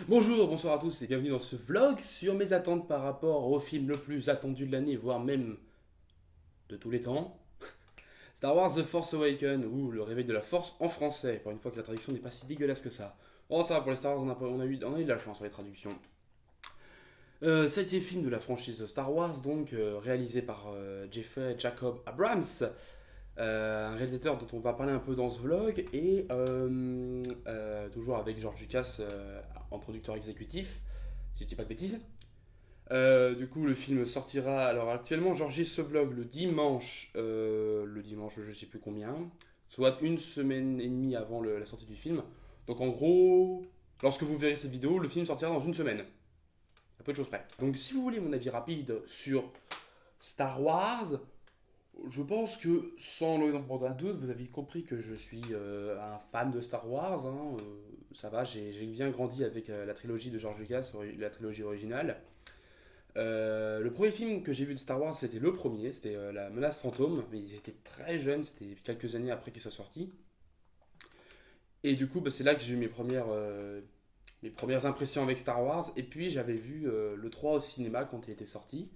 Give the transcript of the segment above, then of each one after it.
Bonjour, bonsoir à tous et bienvenue dans ce vlog sur mes attentes par rapport au film le plus attendu de l'année, voire même de tous les temps. Star Wars The Force Awakens, ou Le Réveil de la Force en français, pour une fois que la traduction n'est pas si dégueulasse que ça. Bon, ça va, pour les Star Wars, on a eu de la chance sur les traductions. Septième film de la franchise Star Wars, donc réalisé par Jeffrey Jacob Abrams, un réalisateur dont on va parler un peu dans ce vlog, et toujours avec George Lucas en producteur exécutif, si je dis pas de bêtises. Du coup, le film sortira. Alors, actuellement, j'enregistre ce vlog le dimanche, je sais plus combien, soit une semaine et demie avant la sortie du film. Donc, en gros, lorsque vous verrez cette vidéo, le film sortira dans une semaine. À peu de choses près. Donc, si vous voulez mon avis rapide sur Star Wars, je pense que sans le nombre d'un doute, vous avez compris que je suis un fan de Star Wars, hein. Ça va, j'ai bien grandi avec la trilogie de George Lucas, la trilogie originale. Le premier film que j'ai vu de Star Wars, c'était le premier, c'était La Menace Fantôme, mais j'étais très jeune, c'était quelques années après qu'il soit sorti. Et du coup, bah, c'est là que j'ai eu mes premières impressions avec Star Wars. Et puis j'avais vu le 3 au cinéma quand il était sorti.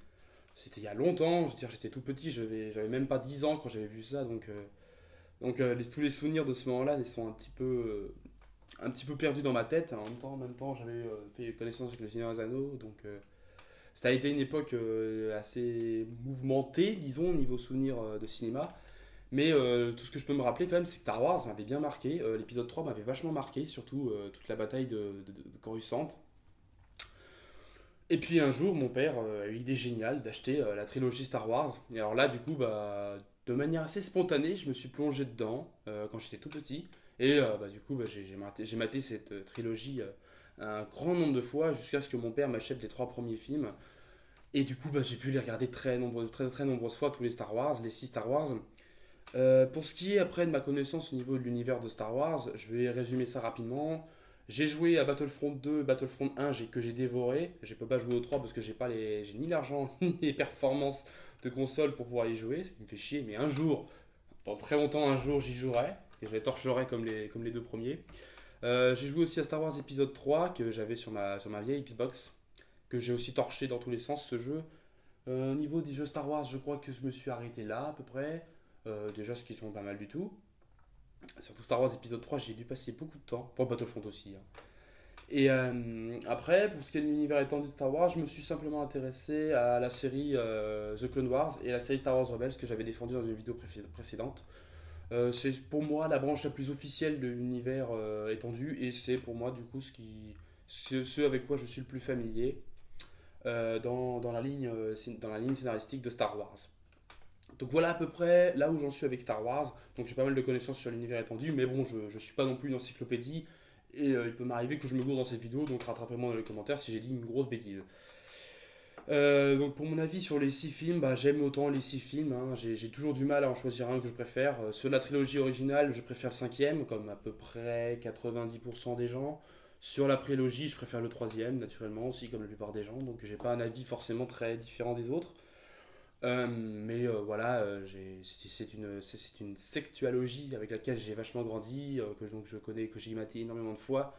C'était il y a longtemps, je veux dire, j'étais tout petit, j'avais même pas 10 ans quand j'avais vu ça, donc tous les souvenirs de ce moment-là, ils sont un petit peu perdus dans ma tête. En même temps j'avais fait connaissance avec le Seigneur des Anneaux, donc ça a été une époque assez mouvementée, disons, au niveau souvenir de cinéma. Mais tout ce que je peux me rappeler quand même, c'est que Star Wars m'avait bien marqué. L'épisode 3 m'avait vachement marqué, surtout toute la bataille de Coruscant. Et puis un jour, mon père a eu l'idée géniale d'acheter la trilogie Star Wars. Et alors là, du coup, bah, de manière assez spontanée, je me suis plongé dedans quand j'étais tout petit. Et bah, du coup, bah, j'ai maté cette trilogie un grand nombre de fois jusqu'à ce que mon père m'achète les trois premiers films. Et du coup, bah, j'ai pu les regarder très nombreuses fois, tous les Star Wars, les 6 Star Wars. Pour ce qui est après de ma connaissance au niveau de l'univers de Star Wars, je vais résumer ça rapidement. J'ai joué à Battlefront 2, Battlefront 1 que j'ai dévoré. Je peux pas jouer au 3 parce que j'ai ni l'argent ni les performances de console pour pouvoir y jouer, ce qui me fait chier. Mais un jour, dans très longtemps, un jour j'y jouerai et je les torcherai comme les deux premiers. J'ai joué aussi à Star Wars épisode 3 que j'avais sur ma vieille Xbox, que j'ai aussi torché dans tous les sens ce jeu. Au niveau des jeux Star Wars, je crois que je me suis arrêté là à peu près. Déjà, ce qui sont pas mal du tout. Surtout Star Wars épisode 3, j'ai dû passer beaucoup de temps. Pour Battlefront aussi, hein. Et après, pour ce qui est de l'univers étendu de Star Wars, je me suis simplement intéressé à la série The Clone Wars et la série Star Wars Rebels que j'avais défendu dans une vidéo précédente. C'est pour moi la branche la plus officielle de l'univers étendu et c'est pour moi du coup ce avec quoi je suis le plus familier dans la ligne scénaristique de Star Wars. Donc voilà à peu près là où j'en suis avec Star Wars. Donc j'ai pas mal de connaissances sur l'univers étendu, mais bon, je suis pas non plus une encyclopédie. Et il peut m'arriver que je me gourde dans cette vidéo, donc rattrapez-moi dans les commentaires si j'ai dit une grosse bêtise. Donc pour mon avis sur les 6 films, bah, j'aime autant les 6 films, hein. J'ai toujours du mal à en choisir un que je préfère. Sur la trilogie originale, je préfère le cinquième, comme à peu près 90% des gens. Sur la prélogie, je préfère le troisième, naturellement aussi, comme la plupart des gens. Donc j'ai pas un avis forcément très différent des autres. Mais voilà, c'est une sectualogie avec laquelle j'ai vachement grandi, que donc je connais, que j'ai maté énormément de fois.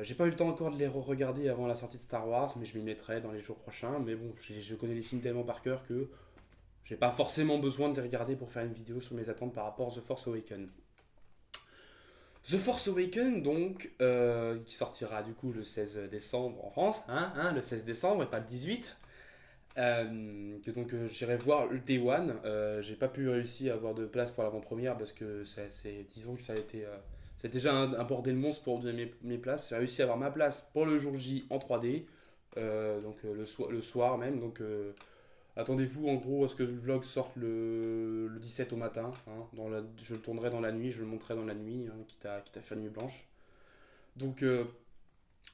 J'ai pas eu le temps encore de les re-regarder avant la sortie de Star Wars, mais je m'y mettrai dans les jours prochains. Mais bon, je connais les films tellement par cœur que j'ai pas forcément besoin de les regarder pour faire une vidéo sur mes attentes par rapport à The Force Awakens. The Force Awakens, donc, qui sortira du coup le 16 décembre en France, hein, le 16 décembre et pas le 18. Que donc j'irai voir le Day One. J'ai pas pu réussir à avoir de place pour l'avant-première parce que disons que ça a été c'est déjà un bordel monstre pour donner mes places. J'ai réussi à avoir ma place pour le jour J en 3D, donc le soir même. Donc attendez-vous en gros à ce que le vlog sorte le 17 au matin, hein. Je le tournerai dans la nuit, je le montrerai dans la nuit, hein, quitte à faire nuit blanche. Donc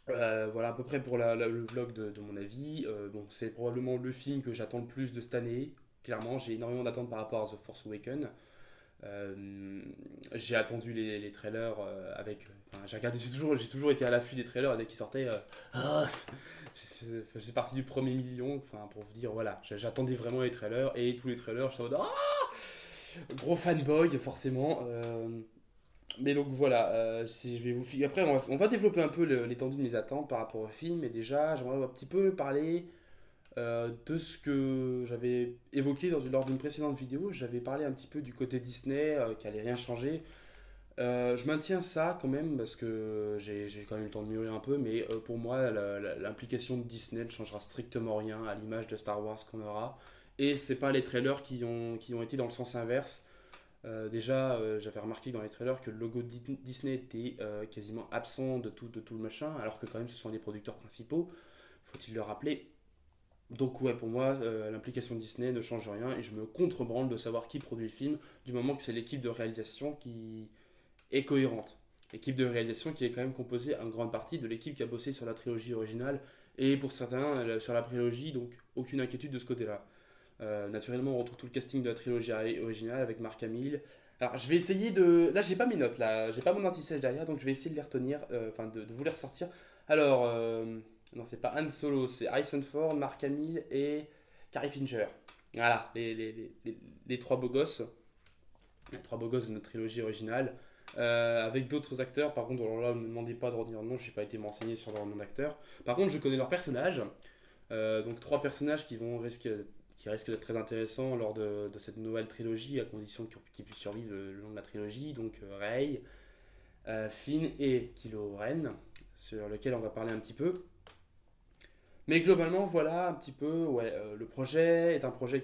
voilà à peu près pour le vlog de mon avis. Bon, c'est probablement le film que j'attends le plus de cette année. Clairement, j'ai énormément d'attentes par rapport à The Force Awakens. J'ai attendu les trailers enfin, j'ai toujours été à l'affût des trailers dès qu'ils sortaient. Ah, je fais partie du premier million, enfin, pour vous dire, voilà, j'attendais vraiment les trailers et tous les trailers, j'étais en mode, gros fanboy, forcément. Mais donc voilà, si je vais après on va développer un peu l'étendue de mes attentes par rapport au film. Et déjà, j'aimerais un petit peu parler de ce que j'avais évoqué lors d'une précédente vidéo. J'avais parlé un petit peu du côté Disney qui allait rien changer. Je maintiens ça quand même parce que j'ai quand même eu le temps de mûrir un peu, mais pour moi, l'implication de Disney ne changera strictement rien à l'image de Star Wars qu'on aura. Et c'est pas les trailers qui ont été dans le sens inverse. Déjà, j'avais remarqué dans les trailers que le logo de Disney était quasiment absent de tout le machin, alors que quand même ce sont les producteurs principaux, faut-il le rappeler. Donc ouais, pour moi, l'implication de Disney ne change rien et je me contrebranle de savoir qui produit le film, du moment que c'est l'équipe de réalisation qui est cohérente. Équipe de réalisation qui est quand même composée en grande partie de l'équipe qui a bossé sur la trilogie originale et pour certains sur la prélogie, donc aucune inquiétude de ce côté-là. Naturellement, on retrouve tout le casting de la trilogie originale avec Mark Hamill. Alors, je vais essayer de. Là, j'ai pas mes notes, là, j'ai pas mon anti-sèche derrière, donc je vais essayer de les retenir, enfin de vous les ressortir. Alors, non, c'est pas Han Solo, c'est Harrison Ford, Mark Hamill et Carrie Fincher. Voilà, les trois beaux gosses. Les trois beaux gosses de notre trilogie originale. Avec d'autres acteurs, par contre, alors là, ne me demandez pas de retenir le nom, je n'ai pas été renseigné sur leur nom d'acteur. Par contre, je connais leurs personnages. Donc, trois personnages qui risquent d'être très intéressants lors de cette nouvelle trilogie, à condition qu'ils puissent survivre le long de la trilogie. Donc, Rey, Finn et Kylo Ren, sur lequel on va parler un petit peu. Mais globalement, voilà un petit peu. Ouais, le projet est un projet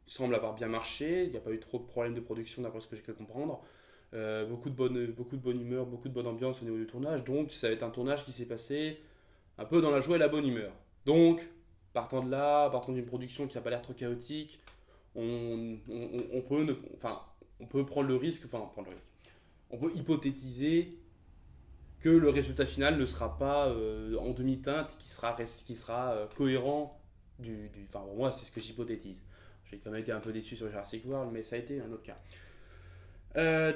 semble avoir bien marché. Il n'y a pas eu trop de problèmes de production, d'après ce que j'ai pu comprendre. Beaucoup de bonne humeur, beaucoup de bonne ambiance au niveau du tournage. Donc, ça va être un tournage qui s'est passé un peu dans la joie et la bonne humeur. Donc, partant de là, partant d'une production qui n'a pas l'air trop chaotique, on peut, enfin, on peut prendre le risque, enfin, prendre le risque. On peut hypothétiser que le résultat final ne sera pas en demi-teinte, qui sera cohérent enfin, pour moi, c'est ce que j'hypothétise. J'ai quand même été un peu déçu sur Jurassic World, mais ça a été un autre cas.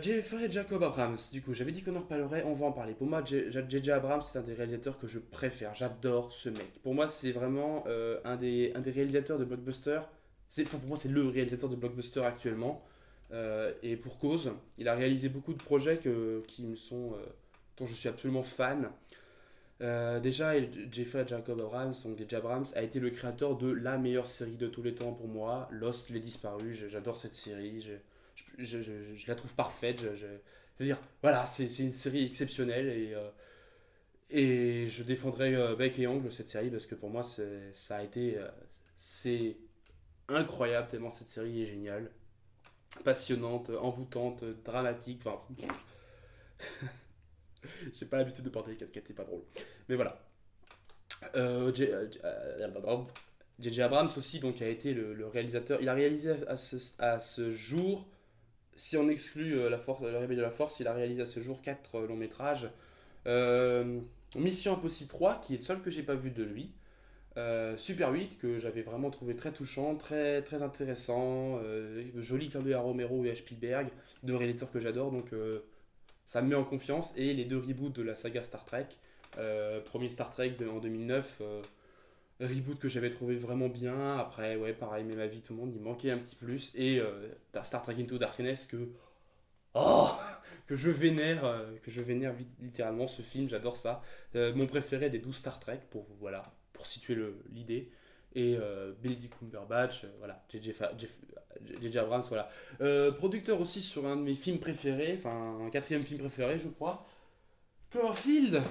Jeffrey Jacob Abrams, du coup, j'avais dit qu'on en reparlerait, on va en parler. Pour moi, J.J. Abrams, c'est un des réalisateurs que je préfère. J'adore ce mec. Pour moi, c'est vraiment un des réalisateurs de blockbuster. Pour moi, c'est le réalisateur de blockbuster actuellement. Et pour cause, il a réalisé beaucoup de projets dont je suis absolument fan. Déjà, Jeffrey Jacob Abrams, donc J.J. Abrams, a été le créateur de la meilleure série de tous les temps pour moi, Lost, les disparus. J'adore cette série. Je la trouve parfaite. Je veux dire, voilà, c'est une série exceptionnelle et je défendrai bec et ongle cette série parce que pour moi, ça a été. C'est incroyable tellement cette série est géniale, passionnante, envoûtante, dramatique. Enfin, j'ai pas l'habitude de porter les casquettes, c'est pas drôle. Mais voilà. J.J. Abrams aussi, donc, a été le réalisateur. Il a réalisé à ce jour, si on exclut le réveil de la force, il a réalisé à ce jour 4 longs métrages. Euh, Mission Impossible 3, qui est le seul que j'ai pas vu de lui. Super 8, que j'avais vraiment trouvé très touchant, très, très intéressant. Joli clin d'œil à Romero et à Spielberg, deux réalisateurs que j'adore, donc ça me met en confiance. Et les deux reboots de la saga Star Trek. Premier Star Trek en 2009. Reboot que j'avais trouvé vraiment bien. Après, ouais, pareil, mais ma vie, tout le monde, il manquait un petit plus. Et Star Trek Into Darkness oh, que je vénère littéralement ce film, j'adore ça. Mon préféré des 12 Star Trek, pour situer l'idée. Et Benedict Cumberbatch, voilà, J.J. Abrams, voilà. Producteur aussi sur un de mes films préférés, enfin un quatrième film préféré, je crois. Cloverfield,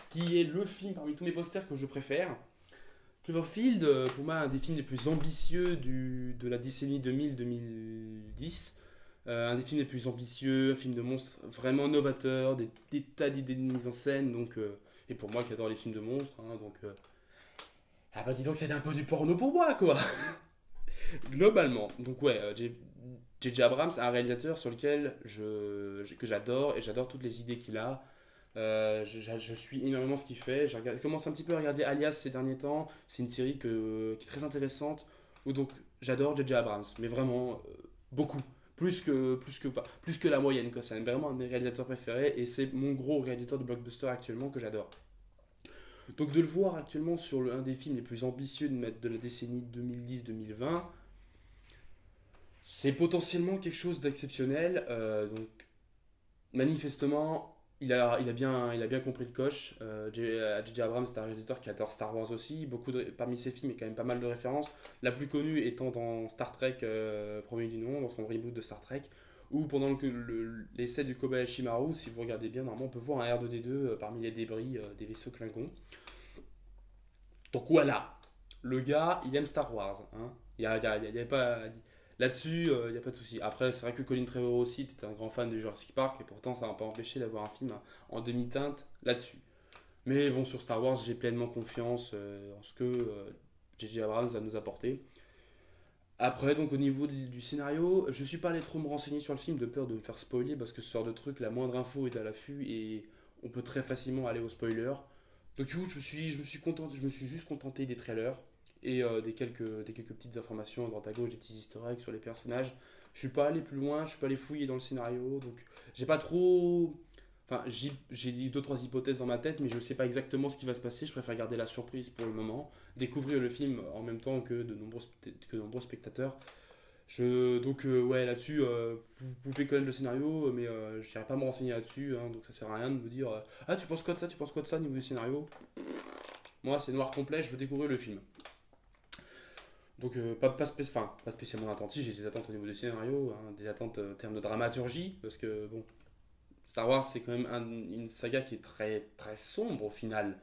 qui est le film parmi tous mes posters que je préfère. Cloverfield, pour moi, un des films les plus ambitieux de la décennie 2000-2010. Un des films les plus ambitieux, un film de monstres vraiment novateur, des tas d'idées de mise en scène. Donc, et pour moi qui adore les films de monstres, hein, donc. Ah bah dis donc, c'est un peu du porno pour moi, quoi! Globalement. Donc, ouais, J.J. Abrams, un réalisateur sur lequel que j'adore et j'adore toutes les idées qu'il a. Je suis énormément ce qu'il fait. J'ai commencé un petit peu à regarder Alias ces derniers temps. C'est une série qui est très intéressante. Donc j'adore J.J. Abrams, mais vraiment beaucoup. Plus que la moyenne, quoi. C'est vraiment un de mes réalisateurs préférés et c'est mon gros réalisateur de blockbuster actuellement que j'adore. Donc de le voir actuellement sur un des films les plus ambitieux de la décennie 2010-2020, c'est potentiellement quelque chose d'exceptionnel. Donc Manifestement, il a bien compris le coche. J.J. Abrams, c'est un réalisateur qui adore Star Wars aussi. Parmi ses films, il y a quand même pas mal de références. La plus connue étant dans Star Trek Premier du nom, dans son reboot de Star Trek, où pendant l'essai du Kobayashi Maru, si vous regardez bien, normalement on peut voir un R2D2 parmi les débris des vaisseaux Klingons. Donc voilà, le gars, il aime Star Wars. Hein. Y a pas, là-dessus, il n'y a pas de souci. Après, c'est vrai que Colin Trevorrow aussi était un grand fan de Jurassic Park, et pourtant ça m'a pas empêché d'avoir un film en demi-teinte là-dessus. Mais bon, sur Star Wars, j'ai pleinement confiance en ce que J.J. Abrams va nous apporter. Après, donc au niveau du scénario, je suis pas allé trop me renseigner sur le film de peur de me faire spoiler, parce que ce genre de truc, la moindre info est à l'affût, et on peut très facilement aller au spoiler. Donc du coup, je me suis juste contenté des trailers et des quelques petites informations à droite à gauche, des petits historiques sur les personnages. Je suis pas allé plus loin, je suis pas allé fouiller dans le scénario, donc j'ai pas trop. Enfin, j'ai dit deux trois hypothèses dans ma tête, mais je sais pas exactement ce qui va se passer. Je préfère garder la surprise pour le moment, découvrir le film en même temps que de nombreux spectateurs. Donc ouais, là-dessus, vous pouvez connaître le scénario, mais je n'irai pas me renseigner là-dessus, hein, donc ça sert à rien de me dire ah, tu penses quoi de ça, tu penses quoi de ça au niveau du scénario. Moi, c'est noir complet, je veux découvrir le film. Donc pas spécialement attentif, j'ai des attentes au niveau du scénario, hein, des attentes en termes de dramaturgie, parce que bon, Star Wars c'est quand même une saga qui est très, très sombre au final,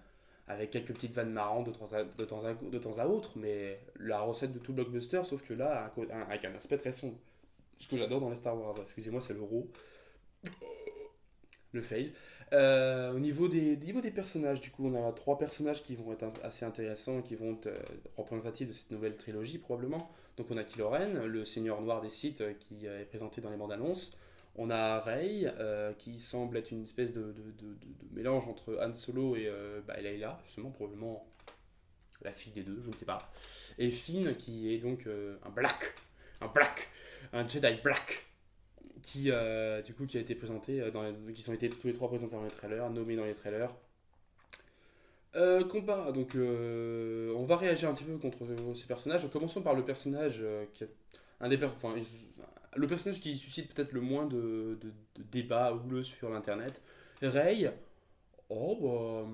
avec quelques petites vannes marrantes de temps à autre, mais la recette de tout blockbuster, sauf que là, avec un aspect très sombre. Ce que j'adore dans les Star Wars, excusez-moi, c'est l'euro, le fail. Niveau des personnages, du coup, on a trois personnages qui vont être assez intéressants, qui vont être représentatifs de cette nouvelle trilogie, probablement. Donc, on a Kylo Ren, le seigneur noir des Sith, qui est présenté dans les bandes annonces. On a Rey, qui semble être une espèce de mélange entre Han Solo et Leia, justement, probablement la fille des deux, je ne sais pas. Et Finn, qui est donc un black, un Jedi black, qui a été présenté qui ont été tous les trois présentés dans les trailers, nommés dans les trailers. On va réagir un petit peu contre ces personnages. Commençons par le personnage qui est un des enfin, le personnage qui suscite peut-être le moins de débats houleux sur l'internet. Rey, oh bah,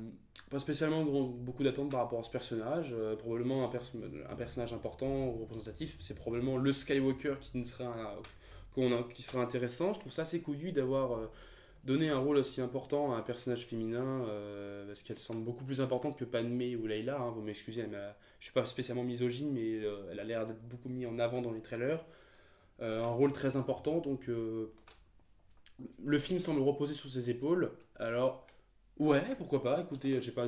pas spécialement beaucoup d'attentes par rapport à ce personnage. Probablement un personnage important, représentatif. C'est probablement le Skywalker qui serait intéressant. Je trouve ça assez couillu d'avoir donné un rôle aussi important à un personnage féminin, parce qu'elle semble beaucoup plus importante que Padmé ou Layla. Hein, vous m'excusez, je suis pas spécialement misogyne, mais elle a l'air d'être beaucoup mise en avant dans les trailers. Un rôle très important, donc le film semble reposer sur ses épaules. Alors, ouais, pourquoi pas. Écoutez, j'ai pas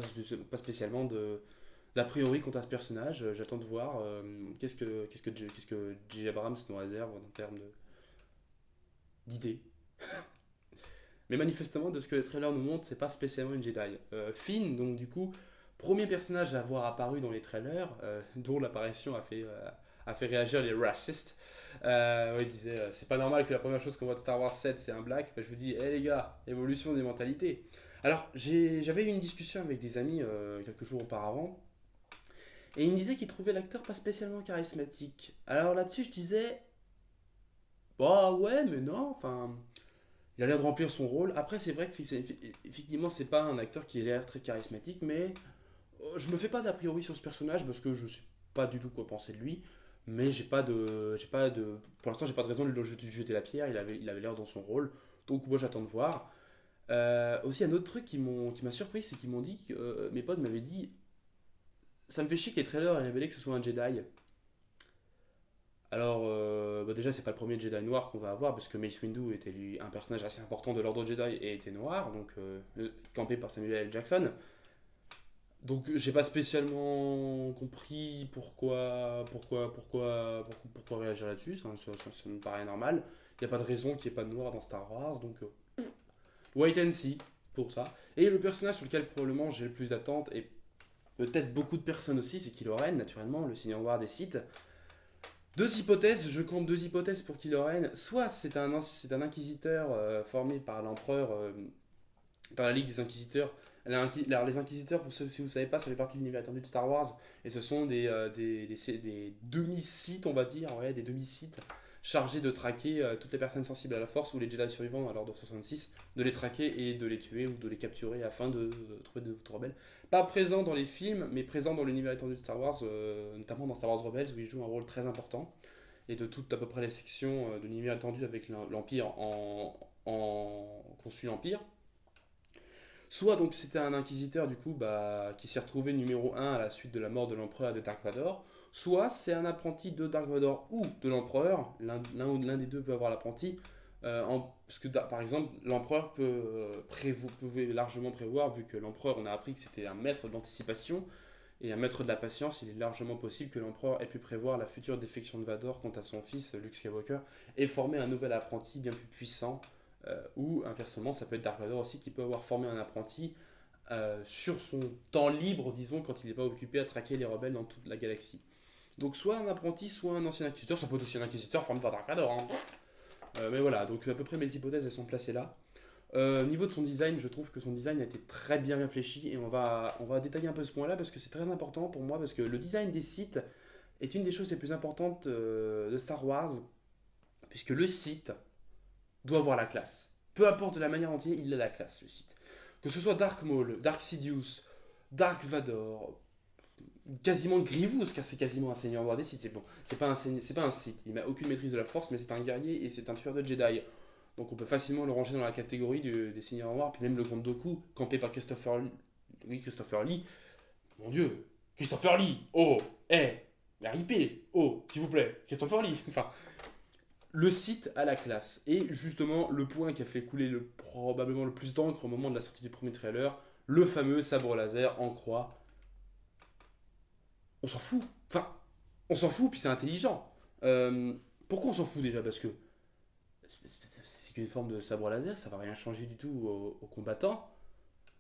spécialement d'a priori quant à ce personnage. J'attends de voir qu'est-ce que J. Abrams nous réserve en termes d'idées. Mais manifestement, de ce que les trailers nous montrent, c'est pas spécialement une Jedi. Finn, donc du coup, premier personnage à avoir apparu dans les trailers, dont l'apparition a fait réagir les racistes. Ouais, il disait c'est pas normal que la première chose qu'on voit de Star Wars 7 c'est un black. Bah, je vous dis, hé les gars, évolution des mentalités. Alors, j'avais eu une discussion avec des amis quelques jours auparavant, et ils me disaient qu'ils trouvaient l'acteur pas spécialement charismatique. Alors là-dessus, je disais, bah ouais, mais non, enfin, il a l'air de remplir son rôle. Après, c'est vrai que effectivement, c'est pas un acteur qui a l'air très charismatique, mais je me fais pas d'a priori sur ce personnage parce que je sais pas du tout quoi penser de lui. Mais pour l'instant, j'ai pas de raison de lui jeter la pierre. Il avait l'air dans son rôle. Donc, moi, j'attends de voir. Aussi, un autre truc qui m'a surpris, c'est qu'ils m'ont dit, mes potes m'avaient dit, ça me fait chier que les trailers aient révélé que ce soit un Jedi. Alors, déjà, c'est pas le premier Jedi noir qu'on va avoir, parce que Mace Windu était lui un personnage assez important de l'ordre Jedi et était noir, donc campé par Samuel L. Jackson. Donc, j'ai pas spécialement compris pourquoi réagir là-dessus, ça me paraît normal. Il n'y a pas de raison qu'il n'y ait pas de noir dans Star Wars, donc wait and see pour ça. Et le personnage sur lequel probablement j'ai le plus d'attentes, et peut-être beaucoup de personnes aussi, c'est Kylo Ren, naturellement, le Seigneur Noir des Sith. Deux hypothèses, je compte deux hypothèses pour Kylo Ren. Soit c'est un inquisiteur formé par l'empereur dans la Ligue des Inquisiteurs. Alors, les Inquisiteurs, pour ceux si vous ne savez pas, ça fait partie de l'univers étendu de Star Wars. Et ce sont des demi-sith, on va dire, ouais, des demi-sith chargé de traquer toutes les personnes sensibles à la force ou les Jedi survivants à l'ordre 66, de les traquer et de les tuer ou de les capturer afin de trouver d'autres rebelles. Pas présent dans les films, mais présent dans l'univers étendu de Star Wars, notamment dans Star Wars Rebels où il joue un rôle très important, et de toutes à peu près les sections de l'univers étendu avec l'Empire qu'on suit l'Empire. Soit donc c'était un inquisiteur du coup qui s'est retrouvé numéro un à la suite de la mort de l'empereur et de Dark Vador, soit c'est un apprenti de Dark Vador ou de l'empereur, l'un des deux peut avoir l'apprenti, parce que par exemple l'empereur pouvait largement prévoir, vu que l'empereur on a appris que c'était un maître de l'anticipation et un maître de la patience, il est largement possible que l'empereur ait pu prévoir la future défection de Vador quant à son fils Luke Skywalker et former un nouvel apprenti bien plus puissant. Ou inversement, ça peut être Dark Vador aussi qui peut avoir formé un apprenti sur son temps libre, disons, quand il n'est pas occupé à traquer les rebelles dans toute la galaxie. Donc soit un apprenti, soit un ancien inquisiteur, ça peut être aussi un inquisiteur formé par Dark Vador. Hein. Mais voilà, donc à peu près mes hypothèses elles sont placées là. Au niveau de son design, je trouve que son design a été très bien réfléchi et on va détailler un peu ce point-là parce que c'est très important pour moi parce que le design des Sith est une des choses les plus importantes de Star Wars puisque le Sith doit avoir la classe. Peu importe de la manière dont il a la classe, le Sith. Que ce soit Dark Maul, Dark Sidious, Dark Vador, quasiment Grievous, car c'est quasiment un seigneur noir des Sith. C'est bon, c'est pas un Sith. Il n'a aucune maîtrise de la force, mais c'est un guerrier et c'est un tueur de Jedi. Donc on peut facilement le ranger dans la catégorie des seigneurs noirs. Puis même le comte Dooku, campé par Christopher Lee. Oui, Christopher Lee. Mon Dieu, Christopher Lee. Oh, RIP. Oh, s'il vous plaît, Christopher Lee. Enfin, le site a la classe. Et justement, le point qui a fait couler probablement le plus d'encre au moment de la sortie du premier trailer, le fameux sabre laser en croix. On s'en fout. Enfin, on s'en fout, puis c'est intelligent. Pourquoi on s'en fout déjà? Parce que c'est qu'une forme de sabre laser, ça va rien changer du tout aux combattants.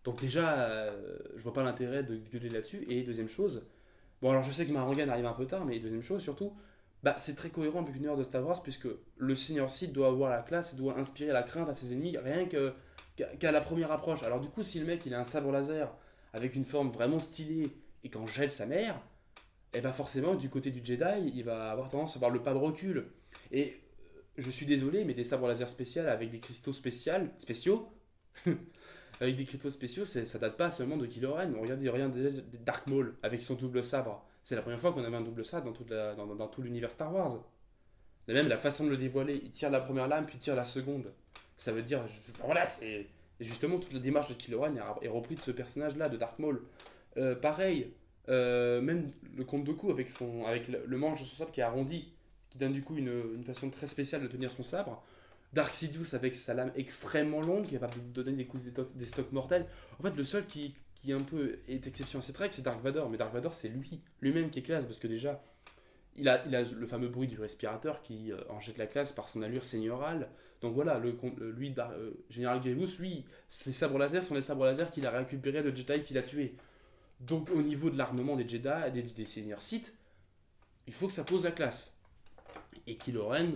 Donc déjà, je vois pas l'intérêt de gueuler là-dessus. Et deuxième chose, bon alors je sais que Marangan arrive un peu tard, mais deuxième chose surtout, c'est très cohérent avec l'univers de Star Wars puisque le Seigneur Sith doit avoir la classe et doit inspirer la crainte à ses ennemis rien qu'à la première approche. Alors du coup, si le mec il a un sabre laser avec une forme vraiment stylée et qu'en gèle sa mère, et ben forcément du côté du Jedi, il va avoir tendance à avoir le pas de recul. Et je suis désolé, mais des sabres laser spéciaux avec des cristaux spéciaux, avec des cristaux spéciaux, ça date pas seulement de Kylo Ren. Regarde déjà Dark Maul avec son double sabre. C'est la première fois qu'on avait un double sabre dans tout l'univers Star Wars. Et même la façon de le dévoiler, il tire la première lame puis il tire la seconde. Ça veut dire, voilà, c'est justement toute la démarche de Kylo Ren est reprise de ce personnage-là, de Dark Maul. Pareil, même le comte Dooku avec le manche de son sabre qui est arrondi, qui donne du coup une façon très spéciale de tenir son sabre. Dark Sidious avec sa lame extrêmement longue, qui est capable de donner des stocks mortels. En fait, le seul qui un peu est exception à cette règle, c'est Dark Vador. Mais Dark Vador, c'est lui-même qui est classe, parce que déjà, il a le fameux bruit du respirateur qui en jette la classe par son allure seigneurale. Donc voilà, Général Grievous, lui, ses sabres laser sont les sabres laser qu'il a récupérés de Jedi qu'il a tués. Donc au niveau de l'armement des Jedi, des seigneurs Sith, il faut que ça pose la classe. Et Kylo Ren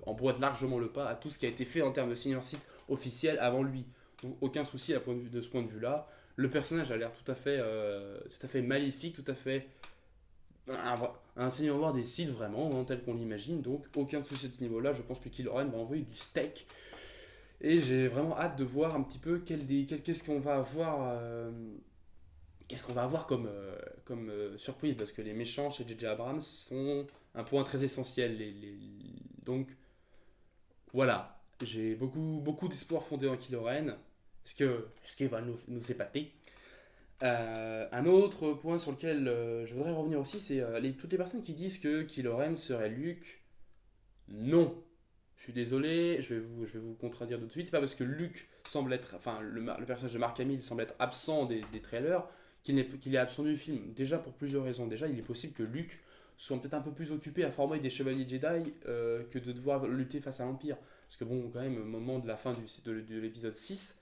emboîte largement le pas à tout ce qui a été fait en termes de seigneur Sith officiel avant lui. Donc aucun souci de ce point de vue-là. Le personnage a l'air tout à fait maléfique, tout à fait un seigneur noir des Sith vraiment, hein, tel qu'on l'imagine. Donc aucun souci à ce niveau-là. Je pense que Kylo Ren va envoyer du steak. Et j'ai vraiment hâte de voir un petit peu qu'est-ce qu'on va avoir. Qu'est-ce qu'on va avoir comme surprise? Parce que les méchants chez J.J. Abrams sont un point très essentiel. Donc, voilà. J'ai beaucoup d'espoir fondé en Kylo Ren. Est-ce qu'il va nous épater? Un autre point sur lequel je voudrais revenir aussi, c'est toutes les personnes qui disent que Kylo Ren serait Luke. Non. Je suis désolé, je vais vous contredire tout de suite. C'est pas parce que Luke semble être. Enfin, le personnage de Mark Hamill semble être absent des trailers qu'il est absent du film. Déjà pour plusieurs raisons. Déjà, il est possible que Luke soit peut-être un peu plus occupé à former des chevaliers Jedi que de devoir lutter face à l'Empire. Parce que bon, quand même, au moment de la fin de l'épisode 6,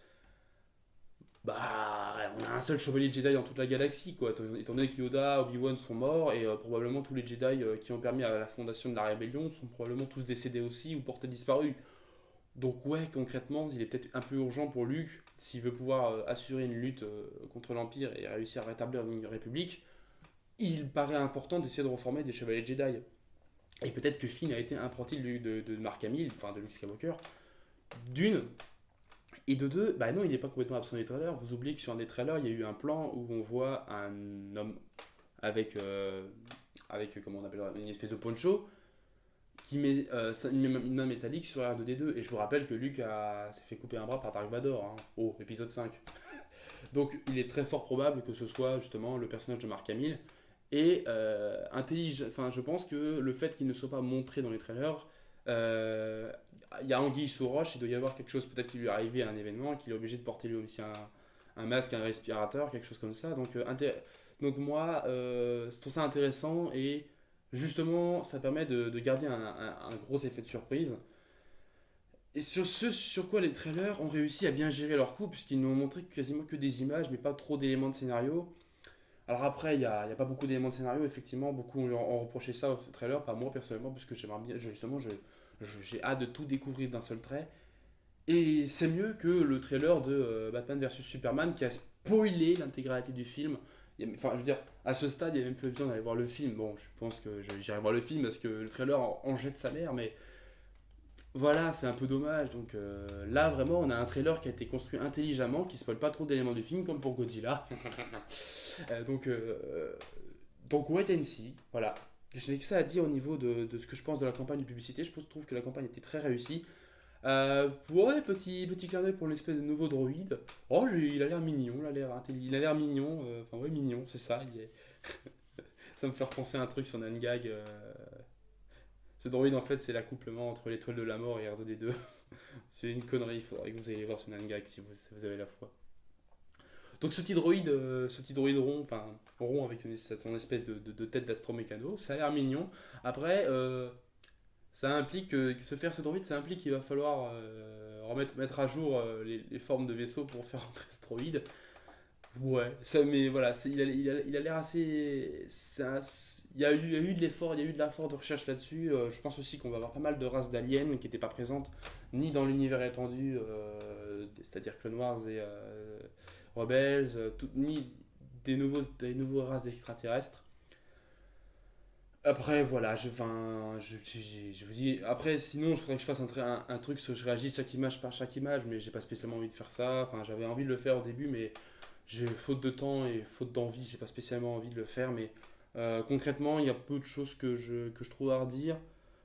on a un seul chevalier Jedi dans toute la galaxie, quoi. Étant donné que Yoda, Obi-Wan sont morts, et probablement tous les Jedi qui ont permis à la fondation de la rébellion sont probablement tous décédés aussi ou portés disparus. Donc ouais, concrètement, il est peut-être un peu urgent pour Luke, s'il veut pouvoir assurer une lutte contre l'Empire et réussir à rétablir une république, il paraît important d'essayer de reformer des chevaliers Jedi. Et peut-être que Finn a été un apprenti de Mark Hamill, enfin de Luke Skywalker, d'une. Et de deux, bah non, il n'est pas complètement absent des trailers. Vous oubliez que sur un des trailers, il y a eu un plan où on voit un homme avec, comment on appelle ça, une espèce de poncho qui met une main métallique sur R2D2. Et je vous rappelle que Luke s'est fait couper un bras par Dark Vador, hein, au épisode 5. Donc il est très fort probable que ce soit justement le personnage de Mark Hamill. Et enfin, je pense que le fait qu'il ne soit pas montré dans les trailers, euh, il y a anguille sous roche, il doit y avoir quelque chose peut-être qui lui est arrivé à un événement, qu'il est obligé de porter lui aussi un masque, un respirateur, quelque chose comme ça. Donc moi, je trouve ça intéressant et justement, ça permet de garder un gros effet de surprise. Et sur ce sur quoi les trailers ont réussi à bien gérer leur coup, puisqu'ils n'ont montré quasiment que des images, mais pas trop d'éléments de scénario. Alors après, il y a pas beaucoup d'éléments de scénario, effectivement, beaucoup ont reproché ça au trailer, pas moi personnellement, parce que j'aimerais bien, justement, j'ai hâte de tout découvrir d'un seul trait. Et c'est mieux que le trailer de Batman versus Superman qui a spoilé l'intégralité du film. Enfin, je veux dire, à ce stade, il n'y a même plus besoin d'aller voir le film. Bon, je pense que j'irai voir le film parce que le trailer en jette sa mère, mais voilà, c'est un peu dommage. Donc là, vraiment, on a un trailer qui a été construit intelligemment, qui spoil pas trop d'éléments du film, comme pour Godzilla. Euh, donc, euh, donc wait and see, voilà. Je n'ai que ça à dire au niveau de ce que je pense de la campagne de publicité. Trouve que la campagne était très réussie. Ouais, petit clin d'œil pour l'espèce de nouveau droïde. Oh, il a l'air mignon, il a l'air mignon. Enfin, ouais, mignon, c'est ça. Ça me fait repenser à un truc sur Nangag. Ce droïde, en fait, c'est l'accouplement entre l'étoile de la mort et R2D2. C'est une connerie, il faudrait que vous ayez voir ce Nangag si vous avez la foi. Donc ce petit droïde rond, enfin rond avec son espèce de tête d'astromécano, ça a l'air mignon. Après, ça implique que se faire ce droïde, ça implique qu'il va falloir mettre à jour les formes de vaisseaux pour faire rentrer ce droïde. Ouais, ça, mais voilà, il a l'air assez. Il y a eu de l'effort, il y a eu de l'effort de recherche là-dessus. Je pense aussi qu'on va avoir pas mal de races d'aliens qui n'étaient pas présentes ni dans l'univers étendu, c'est-à-dire Clone Wars et Rebels, ni des nouveaux races d'extraterrestres. Après, voilà, je vous dis. Après, sinon, il faudrait que je fasse un truc sur je réagis chaque image par chaque image, mais j'ai pas spécialement envie de faire ça. Enfin, j'avais envie de le faire au début, mais j'ai faute de temps et faute d'envie, j'ai pas spécialement envie de le faire. Mais concrètement, il y a peu de choses que je trouve à redire.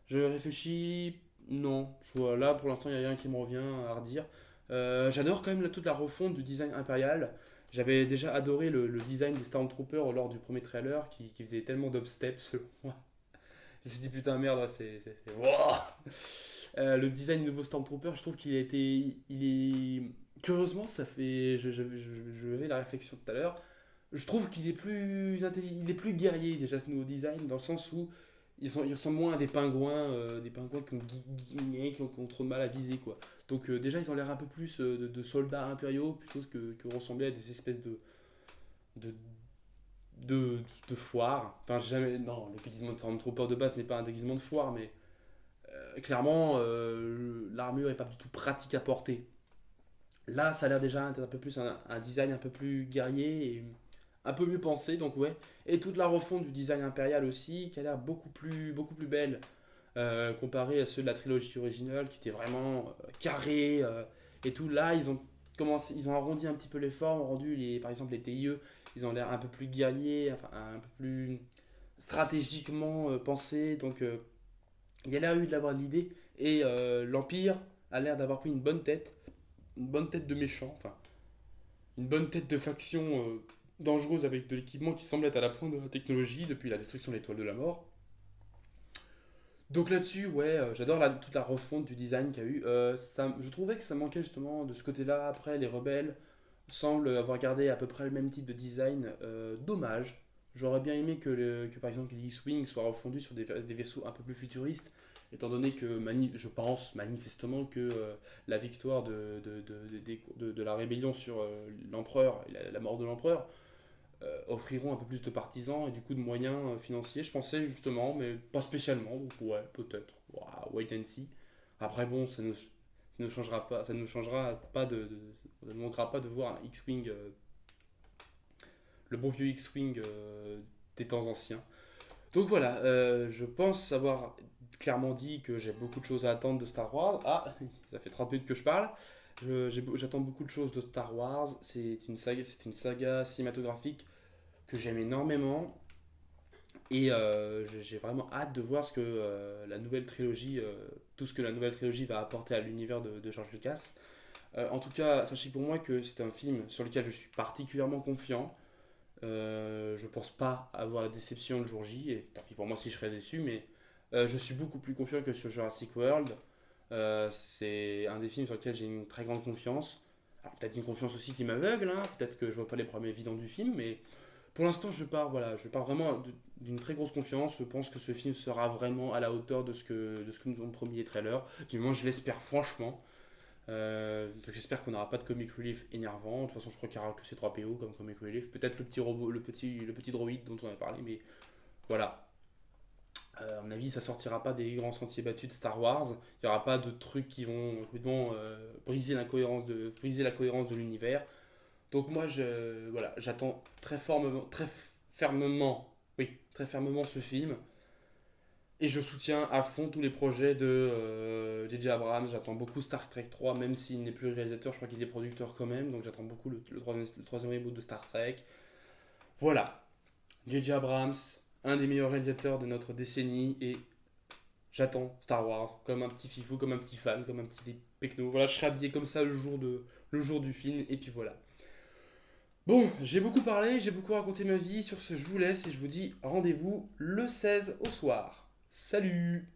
Je réfléchis, non. Là, pour l'instant, il n'y a rien qui me revient à redire. J'adore quand même toute la refonte du design impérial. J'avais déjà adoré le design des Stormtroopers lors du premier trailer qui faisait tellement d'upstep selon moi. Je me suis dit putain merde, ouais, Wouah. Le design du nouveau Stormtrooper, je trouve qu'il a été. Il est. Curieusement, ça fait. Je vais la réflexion tout à l'heure. Je trouve qu'il est plus il est plus guerrier déjà ce nouveau design, dans le sens où ils ressemblent moins à des pingouins qui ont trop de mal à viser quoi. Donc déjà ils ont l'air un peu plus de soldats impériaux plutôt que ressembler à des espèces de, de foire. Enfin jamais, non, le déguisement de Stormtrooper de base n'est pas un déguisement de foire, mais clairement l'armure est pas du tout pratique à porter. Là ça a l'air déjà un peu plus un design un peu plus guerrier et un peu mieux pensé, donc ouais. Et toute la refonte du design impérial aussi, qui a l'air beaucoup plus belle comparée à ceux de la trilogie originale, qui était vraiment carré et tout. Là, ils ont arrondi un petit peu les formes, rendu par exemple les TIE, ils ont l'air un peu plus guerriers, enfin un peu plus stratégiquement pensés. Donc il y a l'air eu d'avoir de l'idée et l'Empire a l'air d'avoir pris une bonne tête de méchant, enfin une bonne tête de faction dangereuse avec de l'équipement qui semble être à la pointe de la technologie depuis la destruction de l'étoile de la mort. Donc là-dessus, ouais, j'adore toute la refonte du design qu'il y a eu. Je trouvais que ça manquait justement de ce côté-là. Après, les rebelles semblent avoir gardé à peu près le même type de design. Dommage. J'aurais bien aimé que par exemple les X-Wing soient refondus sur des vaisseaux un peu plus futuristes, étant donné que je pense manifestement que la victoire de la rébellion sur l'empereur et la mort de l'empereur offriront un peu plus de partisans et du coup de moyens financiers. Je pensais justement, mais pas spécialement. Donc ouais, peut-être. Wow, wait and see. Après bon, ça ne nous changera pas ça ne manquera pas de voir un X-wing, le bon vieux X-wing des temps anciens. Donc voilà, je pense avoir clairement dit que j'ai beaucoup de choses à attendre de Star Wars. Ah, ça fait 30 minutes que je parle. J'attends beaucoup de choses de Star Wars. C'est une saga cinématographique que j'aime énormément. Et j'ai vraiment hâte de voir ce que la nouvelle trilogie, tout ce que la nouvelle trilogie va apporter à l'univers de George Lucas. En tout cas, sachez pour moi que c'est un film sur lequel je suis particulièrement confiant. Je pense pas avoir la déception le jour J, et tant pis pour moi si je serais déçu, mais je suis beaucoup plus confiant que sur Jurassic World. C'est un des films sur lequel j'ai une très grande confiance. Alors, peut-être une confiance aussi qui m'aveugle, hein, peut-être que je vois pas les problèmes évidents du film, mais pour l'instant je pars vraiment d'une très grosse confiance. Je pense que ce film sera vraiment à la hauteur de ce que nous ont promis les trailers. Du moins, je l'espère franchement. Donc j'espère qu'on n'aura pas de comic relief énervant. De toute façon, je crois qu'il n'y aura que ces 3 PO comme comic relief. Peut-être le petit robot, le petit droïde dont on a parlé, mais voilà. À mon avis, ça sortira pas des grands sentiers battus de Star Wars. Il n'y aura pas de trucs qui vont complètement briser la cohérence de l'univers. Donc moi, voilà, j'attends très fermement ce film. Et je soutiens à fond tous les projets de J.J. Abrams. J'attends beaucoup Star Trek 3, même s'il n'est plus réalisateur, je crois qu'il est producteur quand même. Donc j'attends beaucoup le troisième reboot de Star Trek. Voilà, J.J. Abrams, un des meilleurs réalisateurs de notre décennie. Et j'attends Star Wars comme un petit fifou, comme un petit fan, comme un petit pecno. Voilà, je serai habillé comme ça le jour du film. Et puis voilà. Bon, j'ai beaucoup parlé, j'ai beaucoup raconté ma vie. Sur ce, je vous laisse et je vous dis rendez-vous le 16 au soir. Salut!